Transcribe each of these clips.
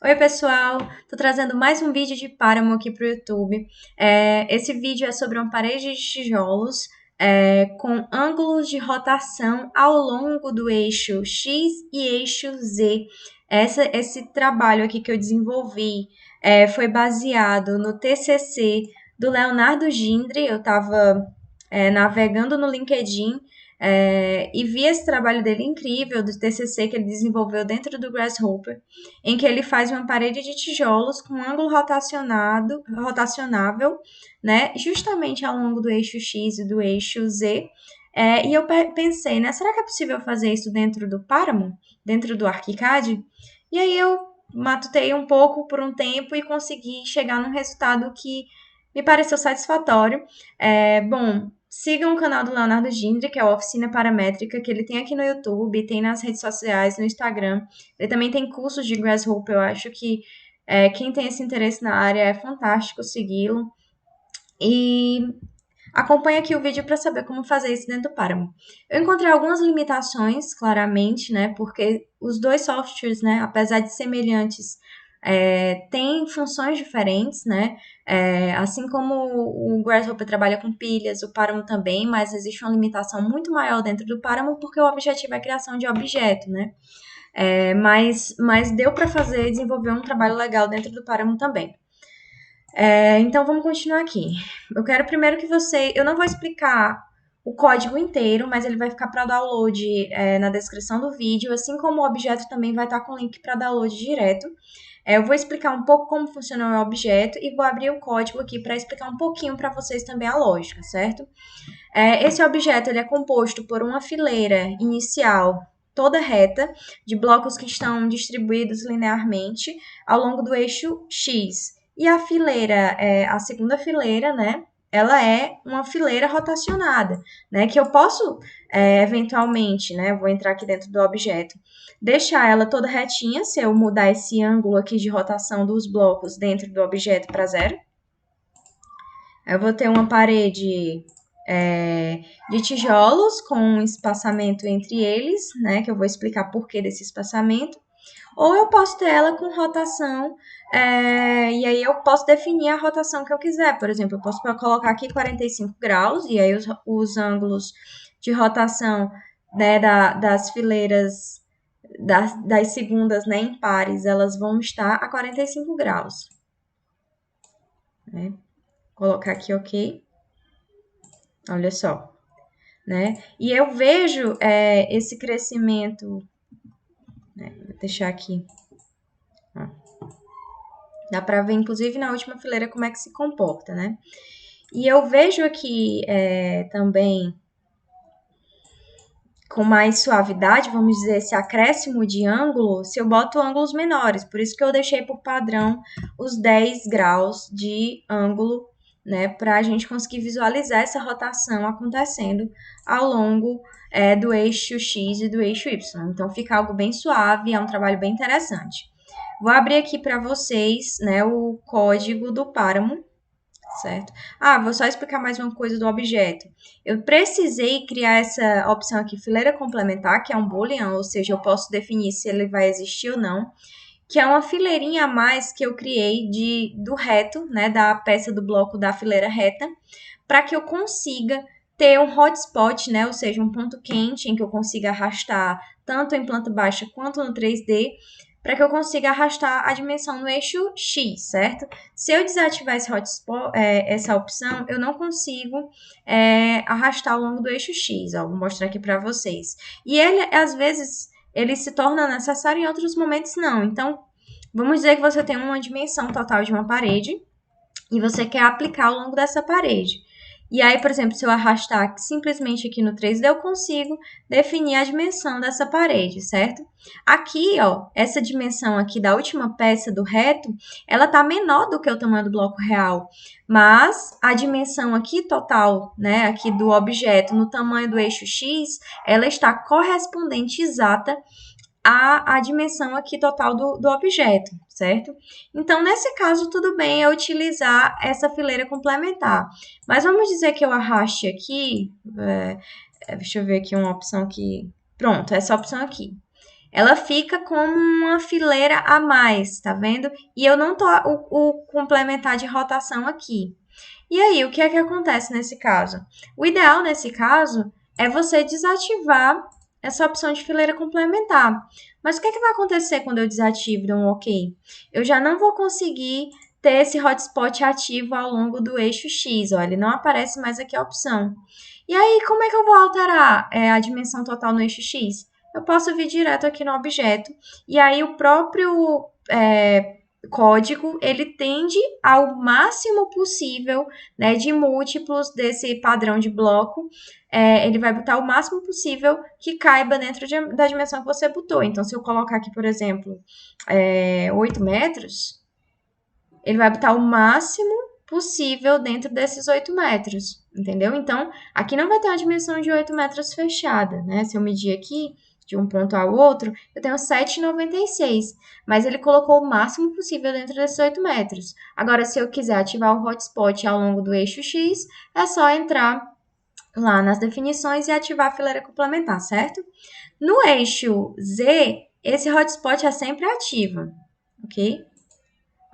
Oi, pessoal! Tô trazendo mais um vídeo de páramo aqui pro YouTube. Esse vídeo é sobre uma parede de tijolos com ângulos de rotação ao longo do eixo X e eixo Z. Esse trabalho aqui que eu desenvolvi foi baseado no TCC do Leonardo Gindri. Eu estava navegando no LinkedIn e vi esse trabalho dele incrível, do TCC que ele desenvolveu dentro do Grasshopper, em que ele faz uma parede de tijolos com ângulo rotacionável, né, justamente ao longo do eixo X e do eixo Z. E eu pensei, né, será que é possível fazer isso dentro do Páramo, dentro do ArchiCAD? E aí eu matutei um pouco por um tempo e consegui chegar num resultado que me pareceu satisfatório. Bom, sigam o canal do Leonardo Gindri, que é a Oficina Paramétrica, que ele tem aqui no YouTube, tem nas redes sociais, no Instagram. Ele também tem cursos de Grasshopper. Eu acho que quem tem esse interesse na área é fantástico segui-lo. E acompanhe aqui o vídeo para saber como fazer isso dentro do Páramo. Eu encontrei algumas limitações, claramente, né? Porque os dois softwares, né, apesar de semelhantes, têm funções diferentes, né? Assim como o Grasshopper trabalha com pilhas, o Páramo também, mas existe uma limitação muito maior dentro do Páramo porque o objetivo é a criação de objeto, né? Mas deu para desenvolver um trabalho legal dentro do Páramo também. Então vamos continuar aqui. Eu quero primeiro que você. Eu não vou explicar o código inteiro, mas ele vai ficar para download na descrição do vídeo, assim como o objeto também vai estar com o link para download direto. Eu vou explicar um pouco como funciona o objeto e vou abrir o código aqui para explicar um pouquinho para vocês também a lógica, certo? Esse objeto ele é composto por uma fileira inicial toda reta de blocos que estão distribuídos linearmente ao longo do eixo X. E a fileira, a segunda fileira, né? Ela é uma fileira rotacionada, né? Que eu posso, eventualmente, né? Vou entrar aqui dentro do objeto, deixar ela toda retinha, se eu mudar esse ângulo aqui de rotação dos blocos dentro do objeto para 0. Eu vou ter uma parede de tijolos com um espaçamento entre eles, né? Que eu vou explicar por que desse espaçamento. Ou eu posso ter ela com rotação, e aí eu posso definir a rotação que eu quiser. Por exemplo, eu posso colocar aqui 45 graus, e aí os ângulos de rotação, né, das fileiras, das segundas, né, em pares, elas vão estar a 45 graus. Né? Colocar aqui, ok. Olha só. Né? E eu vejo esse crescimento, né? Vou deixar aqui. Ó. Dá para ver, inclusive, na última fileira como é que se comporta, né? E eu vejo aqui também com mais suavidade, vamos dizer, esse acréscimo de ângulo, se eu boto ângulos menores. Por isso que eu deixei por padrão os 10 graus de ângulo, né? Para a gente conseguir visualizar essa rotação acontecendo ao longo do eixo X e do eixo Y. Então fica algo bem suave, é um trabalho bem interessante. Vou abrir aqui para vocês, né, o código do Páramo, certo? Vou só explicar mais uma coisa do objeto. Eu precisei criar essa opção aqui, fileira complementar, que é um boolean, ou seja, eu posso definir se ele vai existir ou não, que é uma fileirinha a mais que eu criei do reto, né, da peça do bloco da fileira reta, para que eu consiga ter um hotspot, né, ou seja, um ponto quente em que eu consiga arrastar tanto em planta baixa quanto no 3D, para que eu consiga arrastar a dimensão no eixo X, certo? Se eu desativar esse hotspot, essa opção, eu não consigo arrastar ao longo do eixo X. Ó, vou mostrar aqui para vocês. E ele, às vezes, ele se torna necessário, em outros momentos não. Então, vamos dizer que você tem uma dimensão total de uma parede e você quer aplicar ao longo dessa parede. E aí, por exemplo, se eu arrastar simplesmente aqui no 3D, eu consigo definir a dimensão dessa parede, certo? Aqui, ó, essa dimensão aqui da última peça do reto, ela tá menor do que o tamanho do bloco real, mas a dimensão aqui total, né, aqui do objeto no tamanho do eixo X, ela está correspondente exata a dimensão aqui total do objeto, certo? Então, nesse caso, tudo bem eu utilizar essa fileira complementar. Mas vamos dizer que eu arraste aqui, deixa eu ver aqui uma opção que... Pronto, essa opção aqui. ela fica como uma fileira a mais, tá vendo? E eu não tô o complementar de rotação aqui. E aí, o que é que acontece nesse caso? O ideal nesse caso é você desativar essa opção de fileira complementar. Mas o que é que vai acontecer quando eu desativo e dou um OK? Eu já não vou conseguir ter esse hotspot ativo ao longo do eixo X, ó, ele não aparece mais aqui a opção. E aí, como é que eu vou alterar a dimensão total no eixo X? Eu posso vir direto aqui no objeto, e aí o próprio código, ele tende ao máximo possível, né, de múltiplos desse padrão de bloco, ele vai botar o máximo possível que caiba dentro da dimensão que você botou. Então, se eu colocar aqui, por exemplo, 8 metros, ele vai botar o máximo possível dentro desses 8 metros, entendeu? Então, aqui não vai ter uma dimensão de 8 metros fechada, né? Se eu medir aqui, de um ponto ao outro, eu tenho 7,96, mas ele colocou o máximo possível dentro desses 8 metros. Agora, se eu quiser ativar o hotspot ao longo do eixo X, é só entrar lá nas definições e ativar a fileira complementar, certo? No eixo Z, esse hotspot é sempre ativo, ok?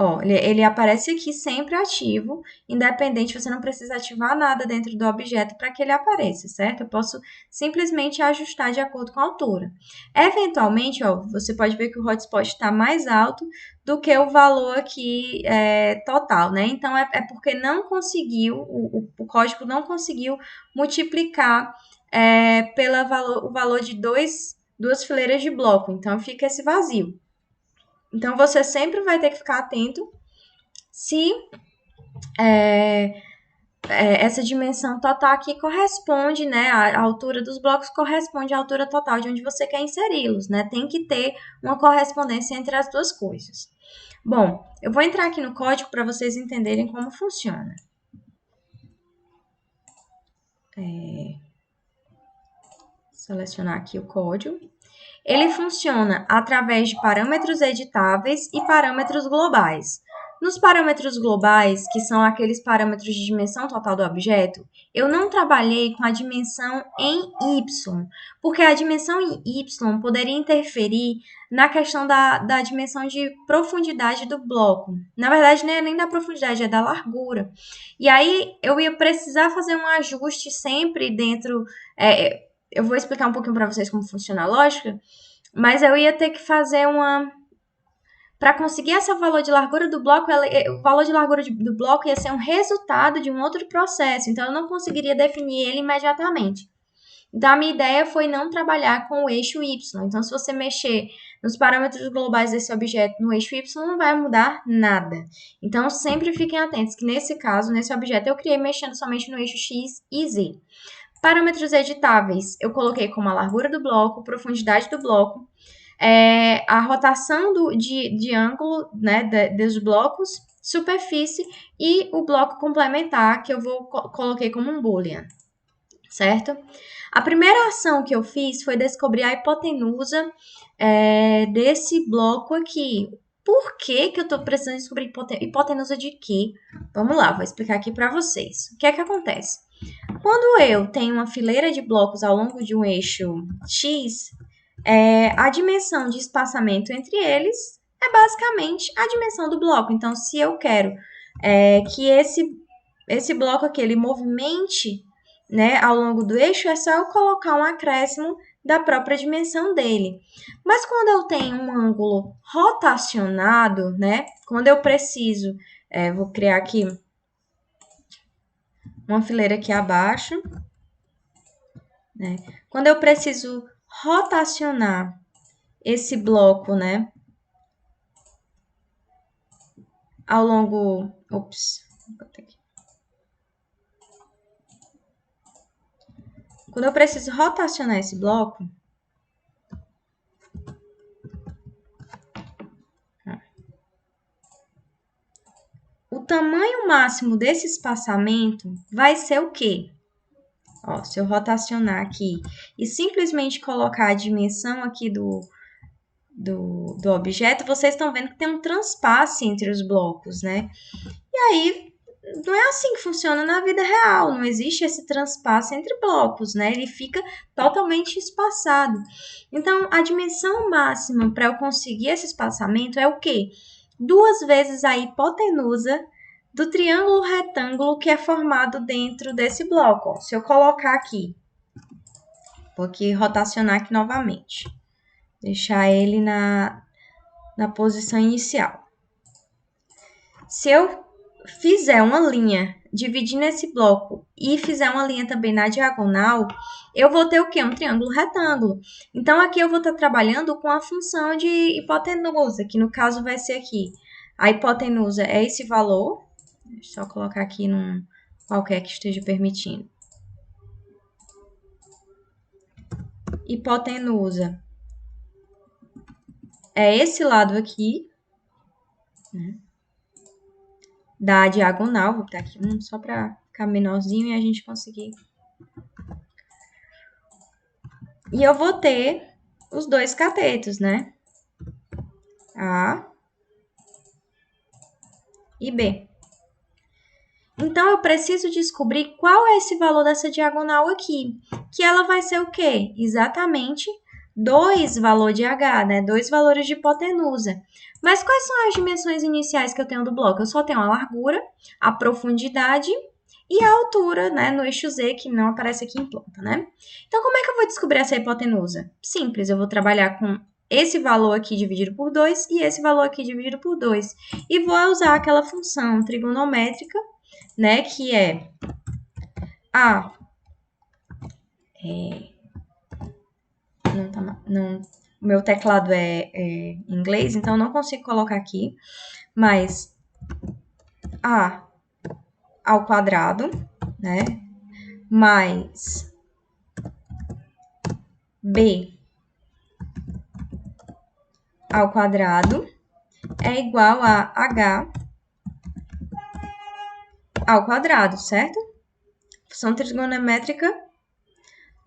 Ó, ele aparece aqui sempre ativo, independente, você não precisa ativar nada dentro do objeto para que ele apareça, certo? Eu posso simplesmente ajustar de acordo com a altura. Eventualmente, ó, você pode ver que o hotspot está mais alto do que o valor aqui total, né? Então, é porque não conseguiu, o código não conseguiu multiplicar o valor de duas fileiras de bloco, então fica esse vazio. Então, você sempre vai ter que ficar atento se essa dimensão total aqui corresponde, né? A altura dos blocos corresponde à altura total de onde você quer inseri-los, né? Tem que ter uma correspondência entre as duas coisas. Bom, eu vou entrar aqui no código para vocês entenderem como funciona. Selecionar aqui o código. Ele funciona através de parâmetros editáveis e parâmetros globais. Nos parâmetros globais, que são aqueles parâmetros de dimensão total do objeto, eu não trabalhei com a dimensão em Y, porque a dimensão em Y poderia interferir na questão da dimensão de profundidade do bloco. Na verdade, não é nem da profundidade, é da largura. E aí, eu ia precisar fazer um ajuste sempre dentro... eu vou explicar um pouquinho para vocês como funciona a lógica, mas eu ia ter que fazer para conseguir esse valor de largura do bloco, o valor de largura do bloco ia ser um resultado de um outro processo, então eu não conseguiria definir ele imediatamente. Então, a minha ideia foi não trabalhar com o eixo Y. Então, se você mexer nos parâmetros globais desse objeto no eixo Y, não vai mudar nada. Então, sempre fiquem atentos que nesse caso, nesse objeto, eu criei mexendo somente no eixo X e Z. Parâmetros editáveis, eu coloquei como a largura do bloco, profundidade do bloco, a rotação de ângulo, né, dos blocos, superfície e o bloco complementar, que eu coloquei como um boolean, certo? A primeira ação que eu fiz foi descobrir a hipotenusa desse bloco aqui. Por que eu estou precisando descobrir hipotenusa de quê? Vamos lá, vou explicar aqui para vocês. O que é que acontece? Quando eu tenho uma fileira de blocos ao longo de um eixo X, a dimensão de espaçamento entre eles é basicamente a dimensão do bloco. Então, se eu quero que esse bloco aqui ele movimente, né, ao longo do eixo, é só eu colocar um acréscimo da própria dimensão dele. Mas quando eu tenho um ângulo rotacionado, né, quando eu preciso, vou criar aqui uma fileira aqui abaixo, né? Quando eu preciso rotacionar esse bloco, né, ao longo, quando eu preciso rotacionar esse bloco, o tamanho máximo desse espaçamento vai ser o quê? Ó, se eu rotacionar aqui e simplesmente colocar a dimensão aqui do objeto, vocês estão vendo que tem um transpasse entre os blocos, né? E aí, não é assim que funciona na vida real, não existe esse transpasse entre blocos, né? Ele fica totalmente espaçado. Então, a dimensão máxima para eu conseguir esse espaçamento é o quê? 2 vezes a hipotenusa do triângulo retângulo que é formado dentro desse bloco. Ó, se eu colocar aqui, vou aqui rotacionar aqui novamente, deixar ele na posição inicial. Se eu fizer uma linha dividindo esse bloco e fizer uma linha também na diagonal, eu vou ter o quê? Um triângulo retângulo. Então, aqui eu vou estar trabalhando com a função de hipotenusa, que no caso vai ser aqui. A hipotenusa é esse valor. Deixa eu só colocar aqui num qualquer que esteja permitindo. Hipotenusa é esse lado aqui, né? Da diagonal, vou botar aqui um só para ficar menorzinho e a gente conseguir. E eu vou ter os 2 catetos, né? A e B. Então, eu preciso descobrir qual é esse valor dessa diagonal aqui, que ela vai ser o quê? Exatamente 2 valor de H, né? 2 valores de hipotenusa. Mas quais são as dimensões iniciais que eu tenho do bloco? Eu só tenho a largura, a profundidade e a altura, né, no eixo Z, que não aparece aqui em planta, né? Então, como é que eu vou descobrir essa hipotenusa? Simples, eu vou trabalhar com esse valor aqui dividido por 2 e esse valor aqui dividido por 2. E vou usar aquela função trigonométrica, né, que é A. O meu teclado é em inglês, então eu não consigo colocar aqui, mas A ao quadrado, né, mais B ao quadrado é igual a H ao quadrado, certo? Função trigonométrica,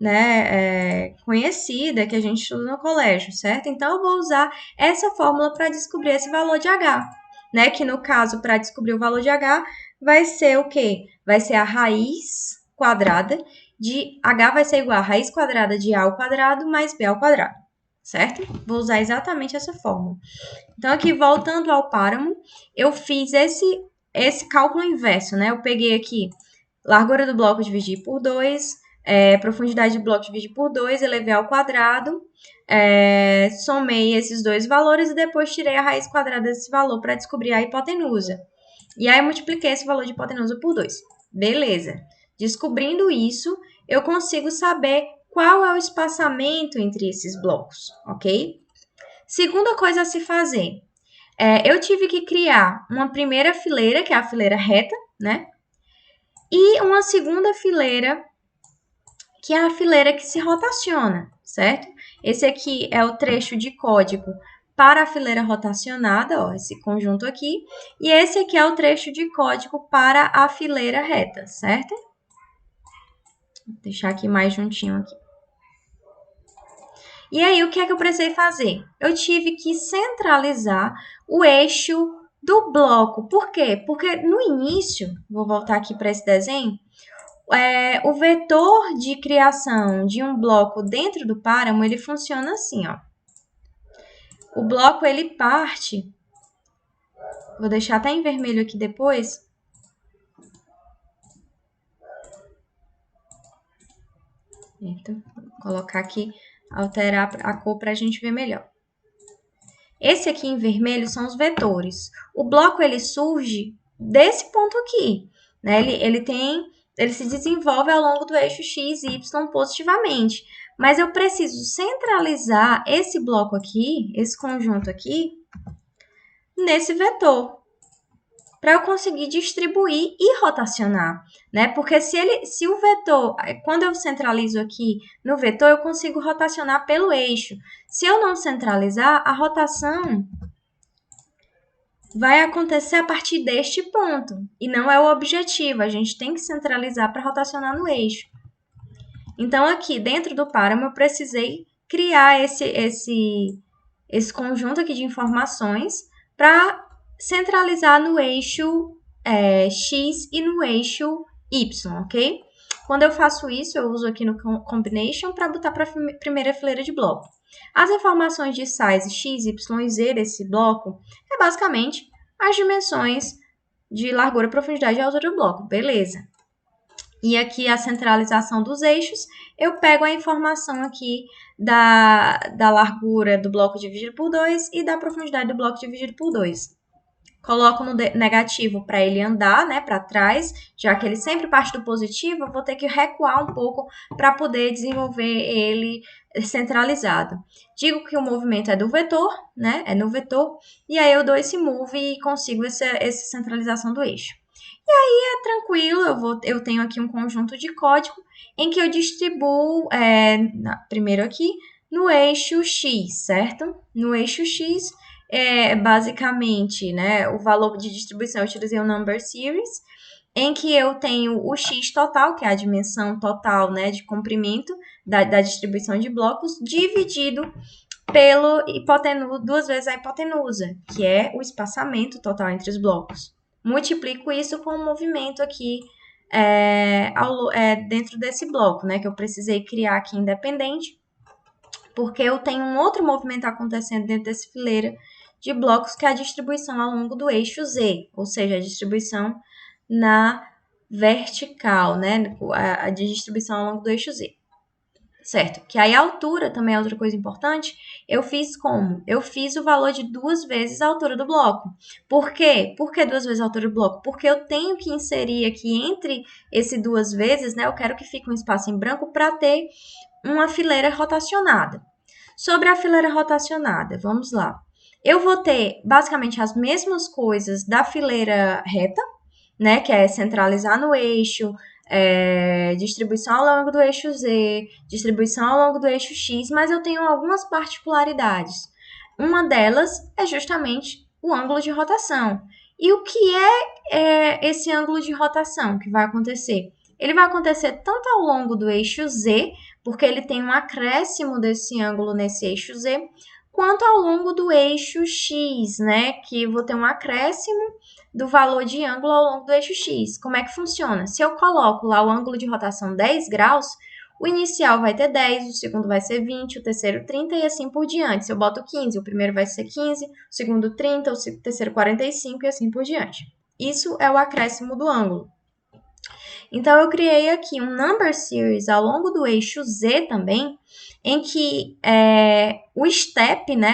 né, conhecida que a gente estuda no colégio, certo? Então, eu vou usar essa fórmula para descobrir esse valor de H, né? Que no caso, para descobrir o valor de H, vai ser o quê? Vai ser a raiz quadrada de H vai ser igual a raiz quadrada de A ao quadrado mais B ao quadrado, certo? Vou usar exatamente essa fórmula. Então, aqui, voltando ao páramo, eu fiz esse cálculo inverso, né? Eu peguei aqui largura do bloco dividir por 2, profundidade do bloco dividir por 2, elevei ao quadrado, somei esses 2 valores e depois tirei a raiz quadrada desse valor para descobrir a hipotenusa. E aí, multipliquei esse valor de hipotenusa por 2. Beleza. Descobrindo isso, eu consigo saber qual é o espaçamento entre esses blocos, ok? Segunda coisa a se fazer. Eu tive que criar uma primeira fileira, que é a fileira reta, né? E uma segunda fileira, que é a fileira que se rotaciona, certo? Esse aqui é o trecho de código para a fileira rotacionada, ó, esse conjunto aqui. E esse aqui é o trecho de código para a fileira reta, certo? Vou deixar aqui mais juntinho aqui. E aí, o que é que eu precisei fazer? Eu tive que centralizar o eixo do bloco. Por quê? Porque no início, vou voltar aqui para esse desenho, o vetor de criação de um bloco dentro do páramo, ele funciona assim, ó. O bloco, ele parte, vou deixar até em vermelho aqui depois. Então, vou colocar aqui, alterar a cor para a gente ver melhor. Esse aqui em vermelho são os vetores. O bloco, ele surge desse ponto aqui, né? Ele se desenvolve ao longo do eixo x e y positivamente. Mas eu preciso centralizar esse bloco aqui, esse conjunto aqui, nesse vetor, para eu conseguir distribuir e rotacionar, né? Porque se o vetor, quando eu centralizo aqui no vetor, eu consigo rotacionar pelo eixo. Se eu não centralizar, a rotação vai acontecer a partir deste ponto, e não é o objetivo, a gente tem que centralizar para rotacionar no eixo. Então, aqui dentro do páramo, eu precisei criar esse conjunto aqui de informações para centralizar no eixo X e no eixo Y, ok? Quando eu faço isso, eu uso aqui no Combination para botar para a primeira fileira de bloco. As informações de size X, Y e Z desse bloco é basicamente as dimensões de largura, profundidade e altura do bloco, beleza. E aqui a centralização dos eixos, eu pego a informação aqui da largura do bloco dividido por 2 e da profundidade do bloco dividido por 2. Coloco no negativo para ele andar, né, para trás, já que ele sempre parte do positivo, eu vou ter que recuar um pouco para poder desenvolver ele centralizado. Digo que o movimento é do vetor, né, é no vetor, e aí eu dou esse move e consigo essa centralização do eixo. E aí é tranquilo, eu tenho aqui um conjunto de código em que eu distribuo, primeiro aqui, no eixo X, certo? No eixo X, basicamente, né, o valor de distribuição, eu utilizei o number series, em que eu tenho o X total, que é a dimensão total, né, de comprimento da distribuição de blocos, dividido pelo hipotenusa, 2 vezes a hipotenusa, que é o espaçamento total entre os blocos. Multiplico isso com o movimento aqui dentro desse bloco, né, que eu precisei criar aqui independente, porque eu tenho um outro movimento acontecendo dentro dessa fileira de blocos, que é a distribuição ao longo do eixo Z, ou seja, a distribuição na vertical, né, a distribuição ao longo do eixo Z. Certo? Que aí a altura também é outra coisa importante. Eu fiz como? Eu fiz o valor de 2 vezes a altura do bloco. Por quê? Por que 2 vezes a altura do bloco? Porque eu tenho que inserir aqui entre esse 2 vezes, né? Eu quero que fique um espaço em branco para ter uma fileira rotacionada. Sobre a fileira rotacionada, vamos lá. Eu vou ter basicamente as mesmas coisas da fileira reta, né? Que é centralizar no eixo, distribuição ao longo do eixo Z, distribuição ao longo do eixo X, mas eu tenho algumas particularidades. Uma delas é justamente o ângulo de rotação. E o que é esse ângulo de rotação que vai acontecer? Ele vai acontecer tanto ao longo do eixo Z, porque ele tem um acréscimo desse ângulo nesse eixo Z, quanto ao longo do eixo X, né? Que eu vou ter um acréscimo do valor de ângulo ao longo do eixo X. Como é que funciona? Se eu coloco lá o ângulo de rotação 10 graus, o inicial vai ter 10, o segundo vai ser 20, o terceiro 30 e assim por diante. Se eu boto 15, o primeiro vai ser 15, o segundo 30, o terceiro 45 e assim por diante. Isso é o acréscimo do ângulo. Então, eu criei aqui um number series ao longo do eixo Z também, em que o step, né,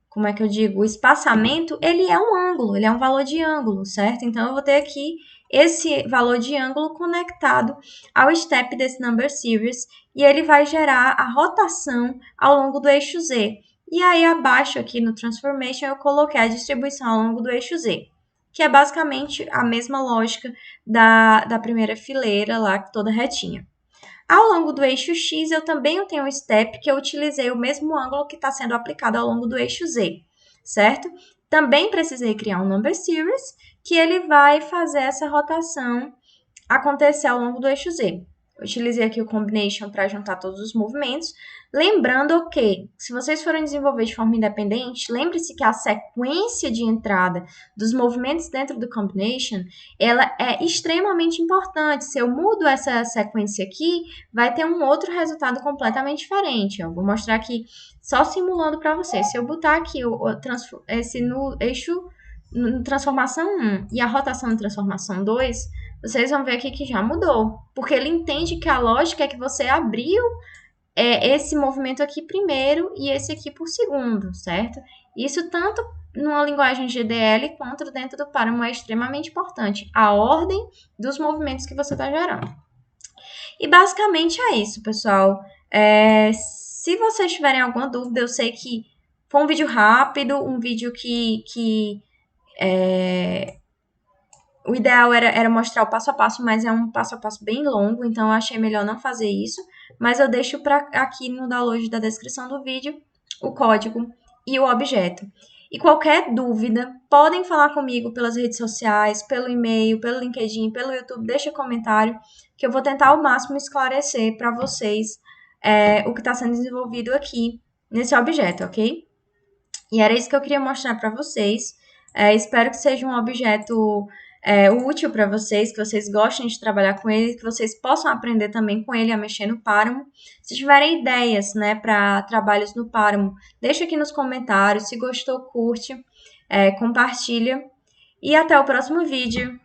como é que eu digo? O espaçamento, ele é um ângulo, ele é um valor de ângulo, certo? Então, eu vou ter aqui esse valor de ângulo conectado ao step desse number series e ele vai gerar a rotação ao longo do eixo Z. E aí, abaixo aqui no transformation, eu coloquei a distribuição ao longo do eixo Z, que é basicamente a mesma lógica da primeira fileira lá, toda retinha. Ao longo do eixo X, eu também tenho um step que eu utilizei o mesmo ângulo que está sendo aplicado ao longo do eixo Z, certo? Também precisei criar um number series, que ele vai fazer essa rotação acontecer ao longo do eixo Z. Eu utilizei aqui o combination para juntar todos os movimentos. Lembrando que, se vocês forem desenvolver de forma independente, lembre-se que a sequência de entrada dos movimentos dentro do combination, ela é extremamente importante. Se eu mudo essa sequência aqui, vai ter um outro resultado completamente diferente. Eu vou mostrar aqui, só simulando para vocês. Se eu botar aqui esse no eixo transformação 1 e a rotação de transformação 2, vocês vão ver aqui que já mudou. Porque ele entende que a lógica é que você abriu esse movimento aqui primeiro e esse aqui por segundo, certo? Isso tanto numa linguagem GDL quanto dentro do Paramo é extremamente importante. A ordem dos movimentos que você está gerando. E basicamente é isso, pessoal. Se vocês tiverem alguma dúvida, eu sei que foi um vídeo rápido, um vídeo que o ideal era mostrar o passo a passo, mas é um passo a passo bem longo, então eu achei melhor não fazer isso. Mas eu deixo aqui no download da descrição do vídeo o código e o objeto. E qualquer dúvida, podem falar comigo pelas redes sociais, pelo e-mail, pelo LinkedIn, pelo YouTube, deixa comentário, que eu vou tentar ao máximo esclarecer para vocês o que está sendo desenvolvido aqui nesse objeto, ok? E era isso que eu queria mostrar para vocês. Espero que seja um objeto útil para vocês, que vocês gostem de trabalhar com ele, que vocês possam aprender também com ele a mexer no Páramo. Se tiverem ideias, né, para trabalhos no Páramo, deixa aqui nos comentários. Se gostou, curte, compartilha. E até o próximo vídeo.